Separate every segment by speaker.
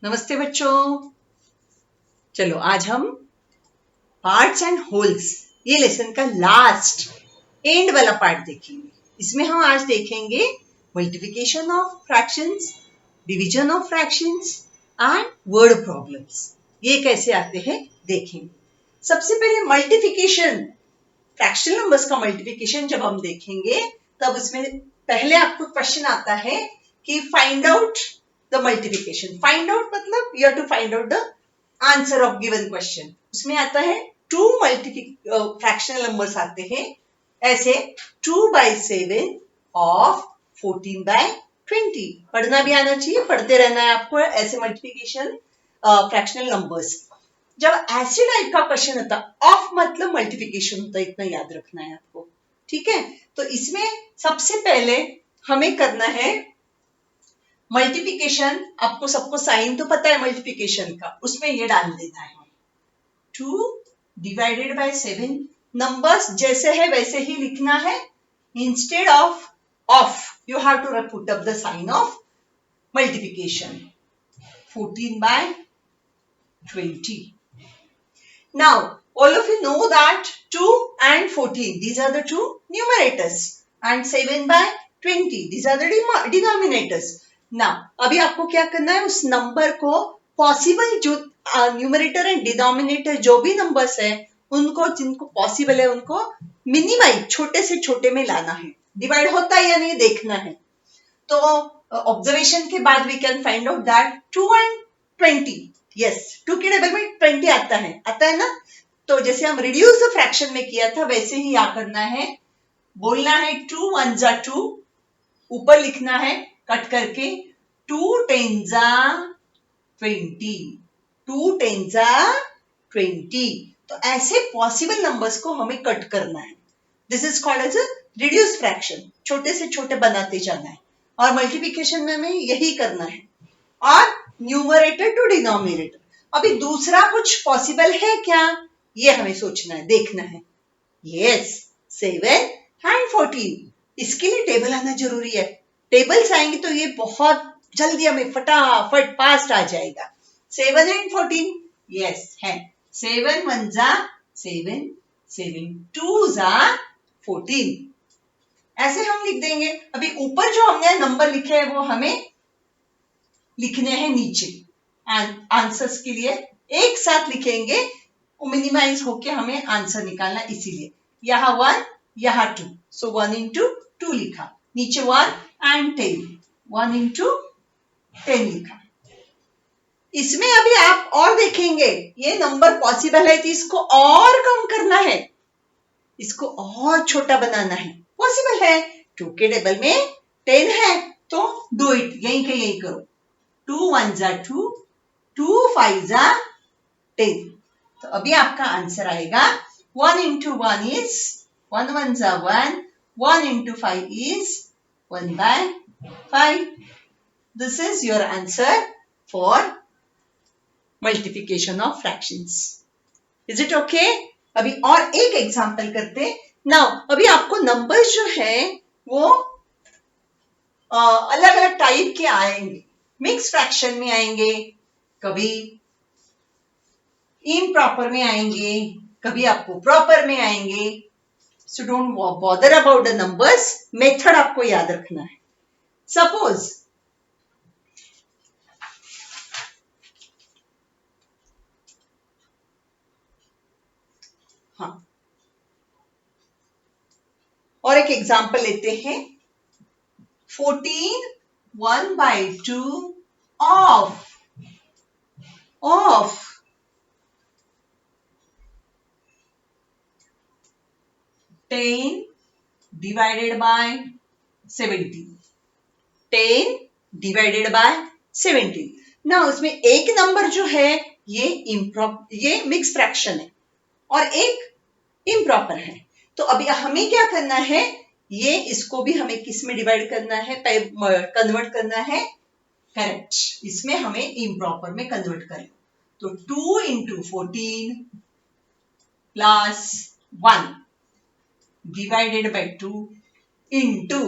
Speaker 1: नमस्ते बच्चों। चलो आज हम पार्ट्स एंड होल्स ये लेसन का लास्ट एंड वाला पार्ट देखेंगे। इसमें हम आज देखेंगे multiplication of fractions, division of fractions and word problems. ये कैसे आते हैं देखेंगे। सबसे पहले मल्टीप्लिकेशन, फ्रैक्शनल नंबर्स का मल्टीप्लिकेशन जब हम देखेंगे तब उसमें पहले आपको क्वेश्चन आता है कि find out the multiplication. Find out मतलब you have to find out the answer of given question. उसमें आता है टू फ्रैक्शनल नंबर्स आते हैं ऐसे 2/7 ऑफ 14/20। पढ़ना भी आना चाहिए, पढ़ते रहना है आपको ऐसे मल्टीप्लिकेशन फ्रैक्शनल नंबर्स। जब ऐसे टाइप का क्वेश्चन होता है, ऑफ मतलब मल्टीप्लिकेशन होता है, इतना याद रखना है आपको। ठीक है, तो इसमें सबसे पहले हमें करना है मल्टीप्लिकेशन। आपको सबको साइन तो पता है मल्टीप्लिकेशन का, उसमें ये डाल देना है 2/7। नंबर्स जैसे है वैसे ही लिखना है। Instead of of you have to put up the sign of multiplication 14/20। Now, all of you know that 2 and 14, these are the two numerators, and 7/20, these are the denominators. Now, अभी आपको क्या करना है, उस नंबर को possible जो numerator and denominator जो भी नंबर्स है उनको, जिनको पॉसिबल है उनको मिनिमाइज, छोटे से छोटे में लाना है। डिवाइड होता है या नहीं देखना है। तो ऑब्जर्वेशन के बाद we can find out that 2 and 20, yes 2 के टेबल में 20 आता है ना। तो जैसे हम रिड्यूस फ्रैक्शन में किया था वैसे ही क्या करना है, बोलना है 2 1 जा 2, ऊपर लिखना है कट करके 2 10 जा 20, 2 10 जा 20। तो ऐसे पॉसिबल नंबर्स को हमें कट करना है। This is called as a reduce fraction. छोटे से छोटे बनाते जाना है और मल्टीप्लिकेशन में हमें यही करना है। और न्यूमरेटर टू डिनोमिनेटर। अभी दूसरा कुछ पॉसिबल है क्या, ये हमें सोचना है, देखना है। यस 7 and 14, इसके लिए टेबल आना जरूरी है। टेबल्स आएंगे तो ये बहुत जल्दी हमें फटाफट फास्ट आ जाएगा। 7 and 14, यस है 7 1 जा 7, 7 2 जा 14, ऐसे हम लिख देंगे। अभी ऊपर जो हमने नंबर लिखे हैं वो हमें लिखने हैं नीचे। आंसर्स के लिए एक साथ लिखेंगे, मिनिमाइज होके हमें आंसर निकालना, इसीलिए यहाँ 1 यहाँ 2, सो 1 into 2 लिखा, नीचे 1 and 10, 1 into 10 लिखा। इसमें अभी आप और देखेंगे ये नंबर पॉसिबल है तो इसको और कम करना है, इसको और छोटा बनाना है। पॉसिबल है, 2 के टेबल में 10 है तो डू इट, यही के यही करो। 2 1 जा 2, 2 5 जा 10। तो अभी आपका आंसर आएगा 1 into 1 is 1 1 जा 1, 1 into 5 is 1/5। This is your answer for multiplication of fractions. Is it okay? अभी और एक एग्जाम्पल करते। नाउ अभी आपको नंबर्स जो है वो अलग अलग टाइप के आएंगे। मिक्स फ्रैक्शन में आएंगे, कभी इम्प्रॉपर में आएंगे, कभी आपको प्रॉपर में आएंगे। So don't bother about the numbers, method आपको याद रखना है। सपोज हाँ, और एक एग्जाम्पल लेते हैं। 14 1/2 of 10 divided by 70, 10 divided by 70। ना उसमें एक नंबर जो है ये मिक्स फ्रैक्शन है और एक इम्प्रॉपर है। तो अभी हमें क्या करना है, ये इसको भी हमें किस में डिवाइड करना है, कन्वर्ट करना है। करेक्ट, इसमें हमें इम्प्रॉपर में कन्वर्ट करें। तो 2 into 14 plus 1 divided by 2 into,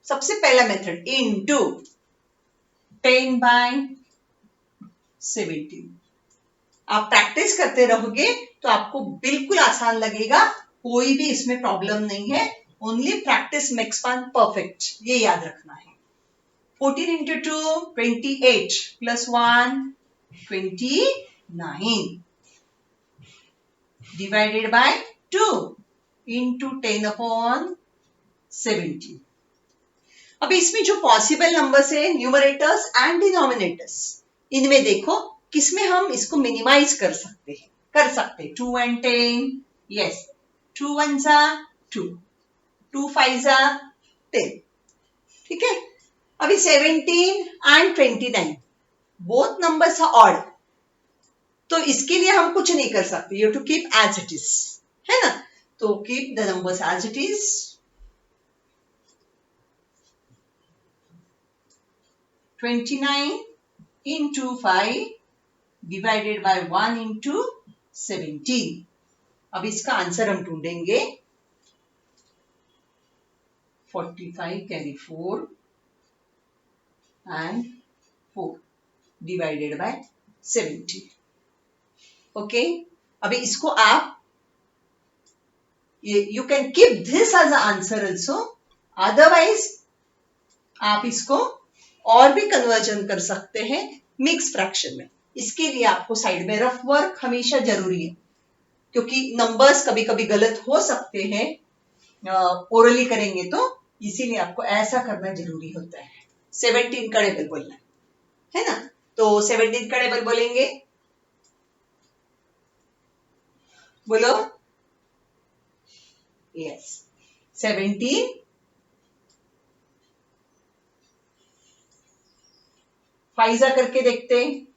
Speaker 1: सबसे पहला मेथड, into 10/20। 17। आप प्रैक्टिस करते रहोगे तो आपको बिल्कुल आसान लगेगा, कोई भी इसमें प्रॉब्लम नहीं है। Only practice makes one perfect, ये याद रखना है। 14 into 2 28 plus 1 29 divided by 2 into 10 upon 70। अब इसमें जो पॉसिबल नंबर्स है न्यूमरेटर्स एंड डिनोमिनेटर्स, इनमें देखो किसमें हम इसको मिनिमाइज कर सकते हैं। 2 and 10, yes 2 1s are 2, 2 5s are 10, ठीक है। अभी 17 and 29 both numbers are odd, तो इसके लिए हम कुछ नहीं कर सकते, you to keep as it is, है ना। तो keep the numbers as it is. 29 into 5 divided by 1 into 17। अब इसका आंसर हम ढूंढेंगे। 45 carry 4 and 4 divided by 70। Okay, अभी इसको आप you can keep this as answer also, otherwise आप इसको और भी कन्वर्जन कर सकते हैं मिक्स फ्रैक्शन में। इसके लिए आपको साइड में रफ वर्क हमेशा जरूरी है, क्योंकि नंबर्स कभी कभी गलत हो सकते हैं ओरली करेंगे तो, इसीलिए आपको ऐसा करना जरूरी होता है। 17 का टेबल बोलना है ना, तो 17 का टेबल बोलेंगे, बोलो यस 17 फाइजा करके देखते हैं।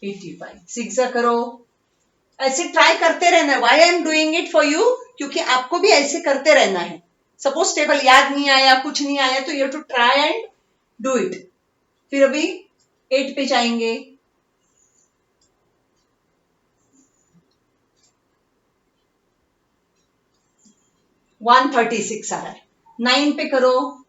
Speaker 1: 85 सिक्सा करो, ऐसे ट्राई करते रहना है। Why I am doing it for you, क्योंकि आपको भी ऐसे करते रहना है। सपोज टेबल याद नहीं आया, कुछ नहीं आया, तो you to try and do it. फिर अभी 8 पे जाएंगे। आ रहा है। 9 पे करो,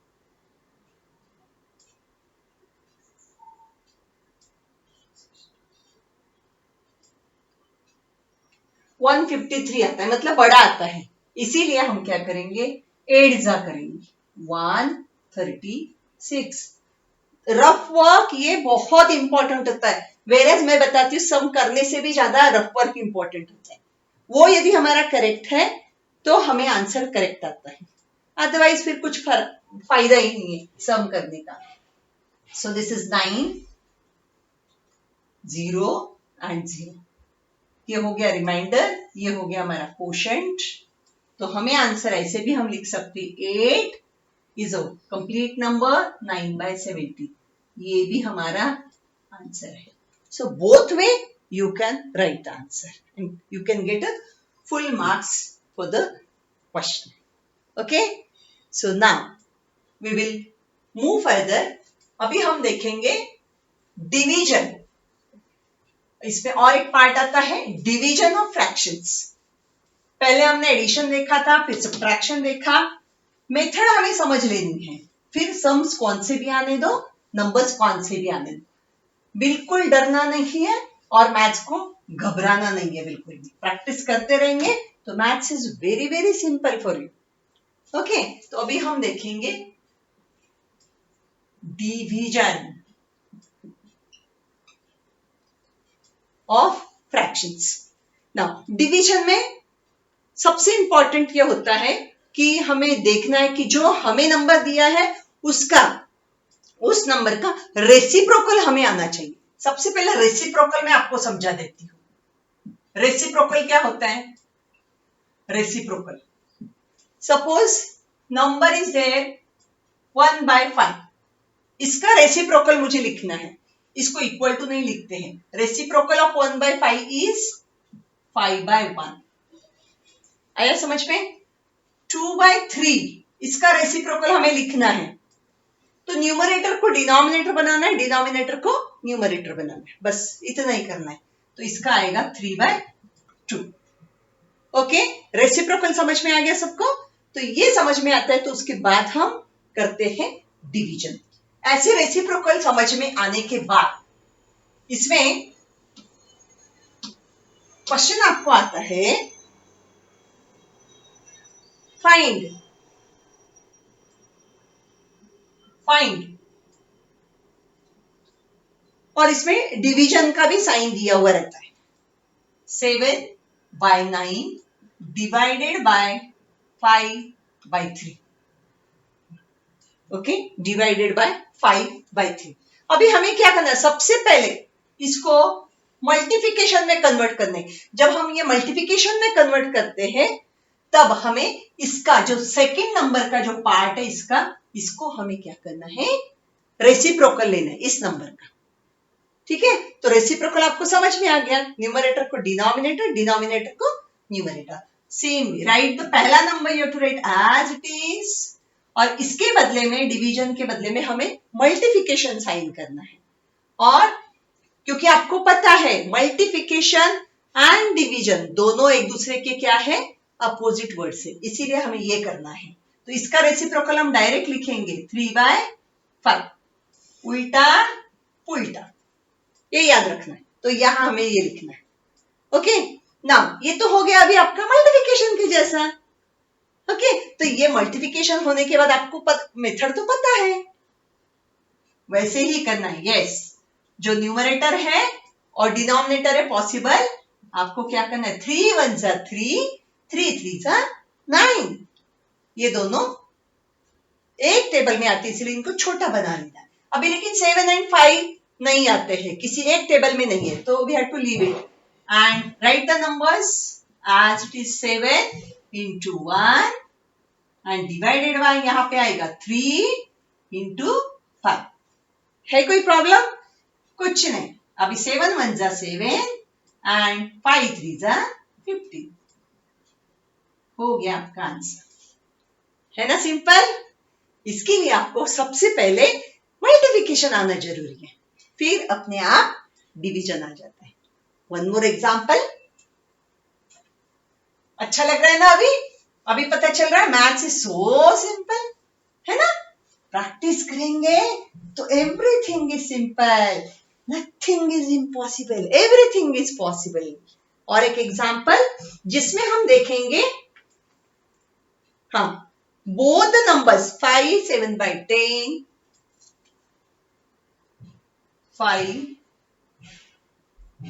Speaker 1: 153 आता है, मतलब बड़ा आता है, इसीलिए हम क्या करेंगे 8 जा करेंगे। 136। रफ वर्क ये बहुत इंपॉर्टेंट होता है, वेरेज मैं बताती हूँ सम करने से भी ज्यादा रफ वर्क इंपॉर्टेंट होता है। वो यदि हमारा करेक्ट है तो हमें आंसर करेक्ट आता है, अदरवाइज फिर कुछ फायदा ही नहीं है सम करने का। सो दिस इज 9 0 and 0, ये हो गया रिमाइंडर, ये हो गया हमारा कोशेंट। तो हमें आंसर ऐसे भी हम लिख सकते 8 इज अ कंप्लीट नंबर 9/70, ये भी हमारा आंसर है। So both way you can write the answer and you can get a full marks for the question. Okay, so now we will move further. अभी हम देखेंगे डिवीजन। इसमें और एक पार्ट आता है डिवीजन ऑफ फ्रैक्शंस। पहले हमने एडिशन देखा था, फिर सब्ट्रैक्शन देखा। मेथड हमें समझ लेनी है, फिर सम्स कौन से भी आने दो, नंबर्स कौन से भी आने दो। बिल्कुल डरना नहीं है और मैथ्स को घबराना नहीं है, बिल्कुल भी प्रैक्टिस करते रहेंगे तो maths is very very simple for you. Okay, तो अभी हम देखेंगे division of fractions. Now division में सबसे इंपॉर्टेंट यह होता है कि हमें देखना है कि जो हमें नंबर दिया है उस नंबर का रेसिप्रोकल हमें आना चाहिए। सबसे पहले रेसिप्रोकल मैं आपको समझा देती हूं। रेसिप्रोकल क्या होता है? Reciprocal, suppose number is there 1/5, इसका रेसिप्रोकल मुझे लिखना है, इसको इक्वल टू नहीं लिखते हैं। Reciprocal of 1/5 is 5/1। आया समझ में? 2/3, इसका रेसिप्रोकल हमें लिखना है, तो न्यूमरेटर को डिनोमिनेटर बनाना है, डिनोमिनेटर को न्यूमरेटर बनाना है, बस इतना ही करना है। तो इसका आएगा 3/2। ओके, रेसिप्रोकल समझ में आ गया सबको? तो ये समझ में आता है तो उसके बाद हम करते हैं डिवीजन। ऐसे रेसिप्रोकल समझ में आने के बाद इसमें क्वेश्चन आपको आता है फाइंड और इसमें डिवीजन का भी साइन दिया हुआ रहता है। 7/9 divided by 5/3। Okay, divided by 5/3। अभी हमें क्या करना है, सबसे पहले इसको मल्टीप्लिकेशन में कन्वर्ट करने। जब हम ये मल्टीप्लिकेशन में कन्वर्ट करते हैं तब हमें इसका जो सेकंड नंबर का जो पार्ट है इसको हमें क्या करना है, रेसिप्रोकल लेना है इस नंबर का। ठीक है, तो रेसिप्रोकल आपको समझ में आ गया। न्यूमरेटर को डिनोमिनेटर, डिनोमिनेटर को न्यूमरेटर। सेम राइट द पहला number you to write as it is, और इसके बदले में, डिवीजन के बदले में हमें मल्टीप्लिकेशन साइन करना है। और क्योंकि आपको पता है मल्टीप्लिकेशन एंड डिवीजन दोनों एक दूसरे के क्या है, अपोजिट वर्ड से, इसीलिए हमें ये करना है। तो इसका रेसिप्रोकल हम डायरेक्ट लिखेंगे 3/5, उल्टा पुल्टा, ये याद रखना है। तो यहां हमें ये लिखना है। ओके, नाउ ये तो हो गया अभी आपका मल्टीप्लिकेशन के जैसा। ओके, तो ये मल्टीप्लिकेशन होने के बाद आपको मेथड तो पता है, वैसे ही करना है। यस, जो न्यूमरेटर है और डिनोमिनेटर है पॉसिबल, आपको क्या करना है, 3 1 जा 3, 3 3 जा 9। ये दोनों एक टेबल में आते हैं, इसलिए इनको छोटा बना लेना है। अभी लेकिन 7 and 5 नहीं आते हैं, किसी एक टेबल में नहीं है, तो we have to leave it and write the numbers as it is 7 into 1 and divided by, यहां पे आएगा 3 into 5। है कोई प्रॉब्लम? कुछ नहीं। अभी 7 1 जा 7 एंड 5 3 जा 15। हो गया आपका आंसर, है ना सिंपल। इसके लिए आपको सबसे पहले मल्टीप्लिकेशन आना जरूरी है, फिर अपने आप डिवीजन आ जाता है। One more example. अच्छा लग रहा है ना? अभी पता चल रहा है मैथ्स इज सो सिंपल, है ना। प्रैक्टिस करेंगे तो everything is simple, nothing is impossible, everything is possible. और एक एग्जाम्पल जिसमें हम देखेंगे, हाँ, both the numbers 5 7/10, 5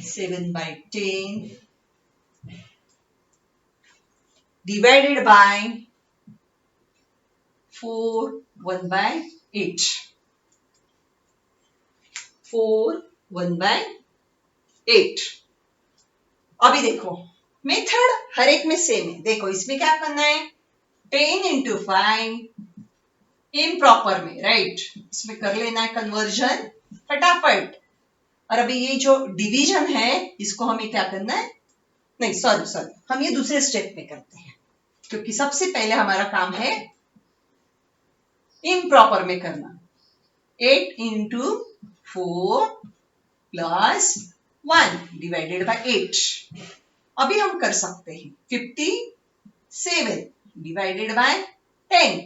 Speaker 1: 7/10 divided by 4 1/8, 4 1/8। अभी देखो मेथड हर एक में सेम है। देखो इसमें क्या करना है, 10 into 5 इम्प्रॉपर में, राइट, इसमें कर लेना है कन्वर्जन फटाफट। और अभी ये जो डिवीजन है इसको हमें क्या करना है, नहीं सॉरी, हम ये दूसरे स्टेप में करते हैं, क्योंकि सबसे पहले हमारा काम है इम्प्रॉपर में करना। 8 into 4 plus 1 divided by 8। अभी हम कर सकते हैं 57 divided by 10।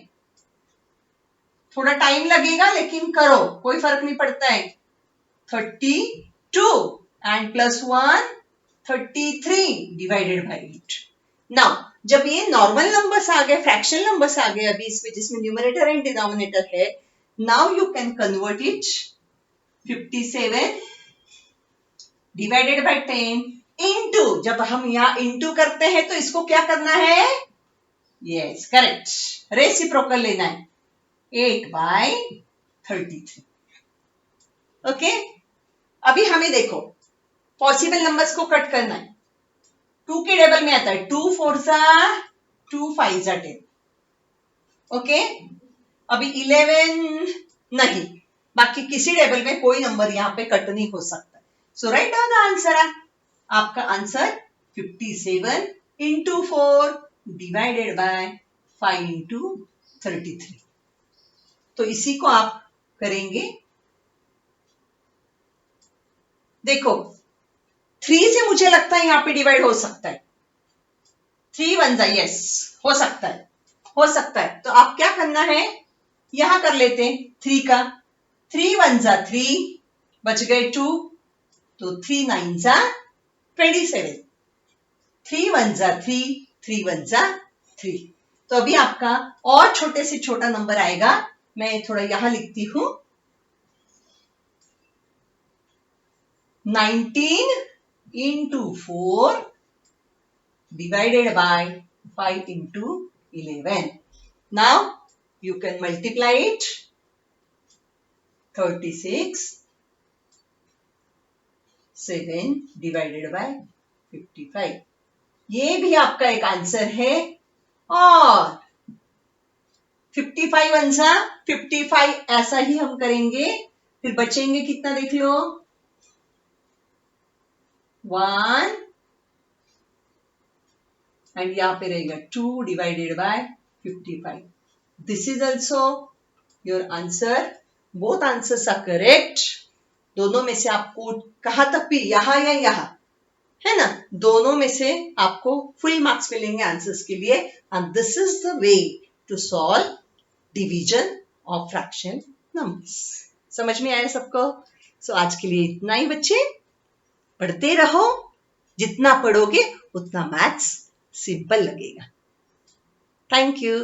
Speaker 1: थोड़ा टाइम लगेगा लेकिन करो, कोई फर्क नहीं पड़ता है। 32 and plus 1 33 divided by 8। Now जब ये नॉर्मल नंबर्स आ गए, फ्रैक्शनल नंबर्स आ गए अभी इसमें, जिसमें न्यूमरेटर एंड डिनोमिनेटर है, now you can convert it 57 divided by 10 into, जब हम यहां इनटू करते हैं तो इसको क्या करना है, यस करेक्ट, रेसिप्रोकल लेना है 8/33। ओके, अभी हमें देखो पॉसिबल नंबर्स को कट करना है। 2 के टेबल में आता है 2 4 जा 2 5 जा 10। ओके, अभी 11 नहीं, बाकी किसी टेबल में कोई नंबर यहां पे कट नहीं हो सकता। सो राइट डाउन द आंसर। आपका answer 57 into 4 divided by 5 into 33। तो इसी को आप करेंगे। देखो 3 से मुझे लगता है यहां पे डिवाइड हो सकता है, 3 1 जा, यस हो सकता है। तो आप क्या करना है, यहां कर लेते हैं 3 का, 3 1 जा 3, बच गए 2, तो 3 9 जा 27, 3 1 जा 3, 3 1 जा 3। तो अभी आपका और छोटे से छोटा नंबर आएगा, मैं थोड़ा यहां लिखती हूं, 19 into 4 divided by 5 into 11. Now you can multiply it, 36 7 divided by 55. ये भी आपका एक आंसर है। और 55 आंसर 55 ऐसा ही हम करेंगे, फिर बचेंगे कितना देख लो, 1 एंड यहां पे रहेगा 2 divided by 55। This is also your answer. Both answers are correct. दोनों में से आपको कहां तक भी, यहां या यहां, है ना, दोनों में से आपको फुल मार्क्स मिलेंगे आंसर्स के लिए। And this is the way to solve division of fraction numbers. समझ में आया सबको? सो आज के लिए इतना ही बच्चे। पढ़ते रहो, जितना पढ़ोगे उतना मैथ्स सिंपल लगेगा। Thank you.